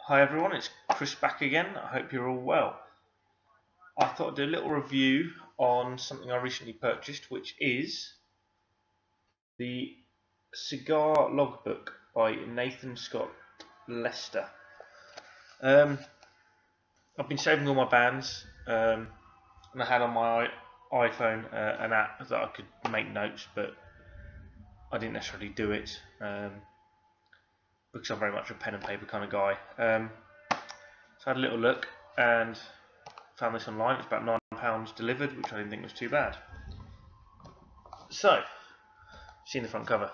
Hi everyone, it's Chris back again. I hope you're all well. I thought I'd do a little review on something I recently purchased, which is the Cigar Log Book by Nathan Scott Lester. I've been saving all my bands, and I had on my iPhone an app that I could make notes, but I didn't necessarily do it because I'm very much a pen and paper kind of guy. So I had a little look and found this online. It's about £9 delivered, which I didn't think was too bad. So, seen the front cover.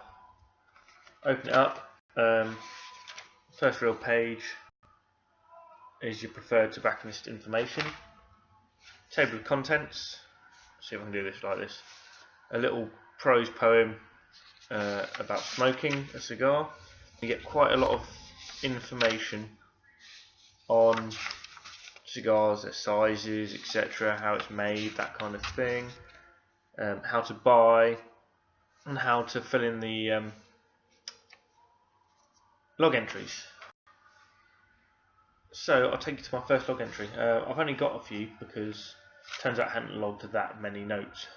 Open it up. First real page is your preferred tobacconist information. Table of contents. See if I can do this like this. A little prose poem about smoking a cigar. You get quite a lot of information on cigars, their sizes, etc., how it's made, that kind of thing, how to buy, and how to fill in the log entries. So I'll take you to my first log entry. I've only got a few because it turns out I hadn't logged that many notes.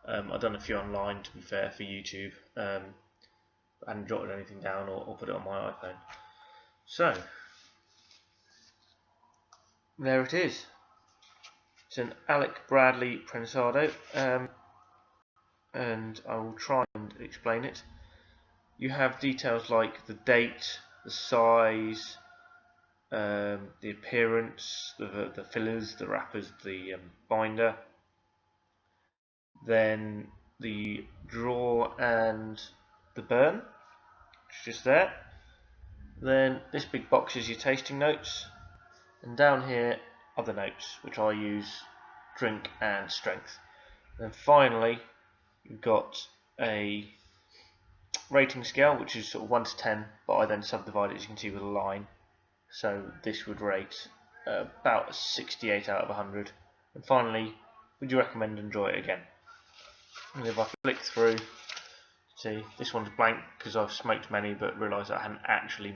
I've done a few online, to be fair, for YouTube. I hadn't jotted anything down or put it on my iPhone. So there it is. It's an Alec Bradley Prensado, and I will try and explain it. You have details like the date, the size, the appearance, the fillers, the wrappers, the binder, then the draw and the burn, which is just there. Then this big box is your tasting notes, and down here other notes, which I use drink and strength. Then finally you've got a rating scale, which is sort of 1 to 10, but I then subdivide it, as you can see, with a line. So this would rate about 68 out of 100. And finally, would you recommend and enjoy it again? And if I flick through, see, this one's blank because I've smoked many but realised I hadn't actually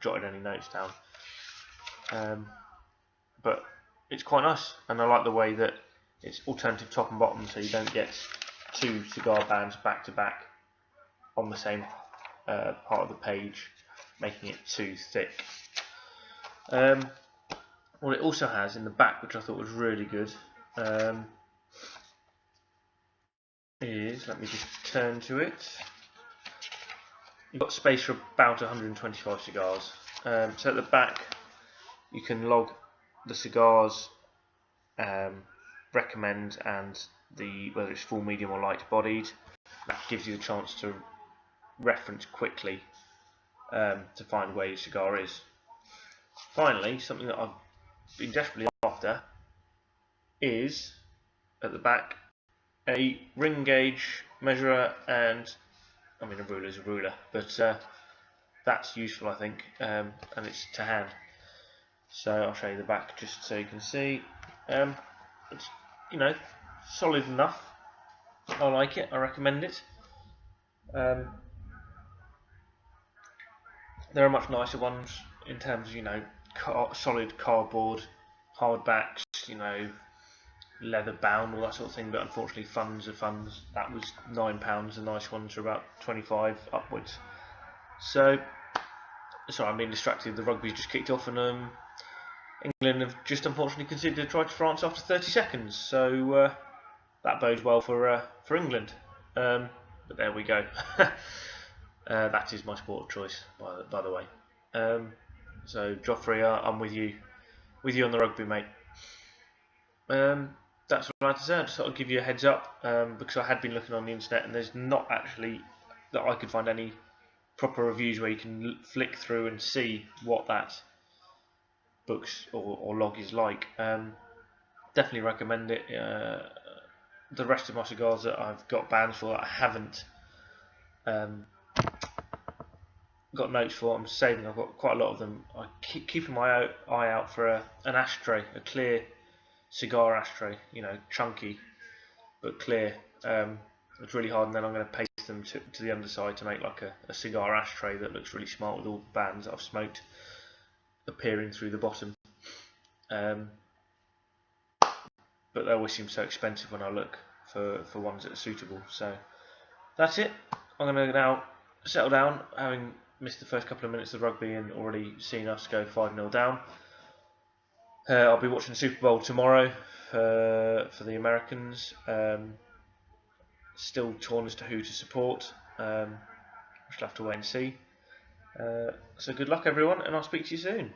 jotted any notes down. But it's quite nice, and I like the way that it's alternative top and bottom, so you don't get two cigar bands back to back on the same part of the page, making it too thick. What it also has in the back, which I thought was really good, is, let me just turn to it, you've got space for about 125 cigars. So at the back you can log the cigars, recommend, and whether it's full, medium or light bodied. That gives you the chance to reference quickly to find where your cigar is. Finally, something that I've been desperately after is, at the back, a ring gauge measurer, and I mean, a ruler is a ruler, but that's useful, I think, and it's to hand. So I'll show you the back just so you can see. It's, you know, solid enough. I like it. I recommend it. There are much nicer ones in terms of, you know, solid cardboard, hardbacks, you know, leather bound, all that sort of thing. But unfortunately, funds are funds. That was £9. The nice ones are about 25 upwards. So, sorry, I'm being distracted. The rugby's just kicked off, and England have just unfortunately conceded a try to France after 30 seconds. So that bodes well for England. But there we go. That is my sport of choice, by the way. So Joffrey, I'm with you on the rugby, mate. That's what I had to say. I just thought I'd give you a heads up, because I had been looking on the internet and there's not actually that I could find any proper reviews where you can flick through and see what that books or log is like. Definitely recommend it. The rest of my cigars that I've got bands for that I haven't got notes for, I'm saving. I've got quite a lot of them. I keep keeping my eye out for an ashtray, a clear cigar ashtray, you know, chunky but clear. It's really hard, and then I'm going to paste them to the underside to make like a cigar ashtray that looks really smart with all the bands that I've smoked. appearing through the bottom. But they always seem so expensive when I look for ones that are suitable. So that's it. I'm going to now settle down, having missed the first couple of minutes of rugby and already seen us go 5-0 down. I'll be watching the Super Bowl tomorrow for the Americans. Still torn as to who to support. We shall have to wait and see. So good luck everyone, and I'll speak to you soon.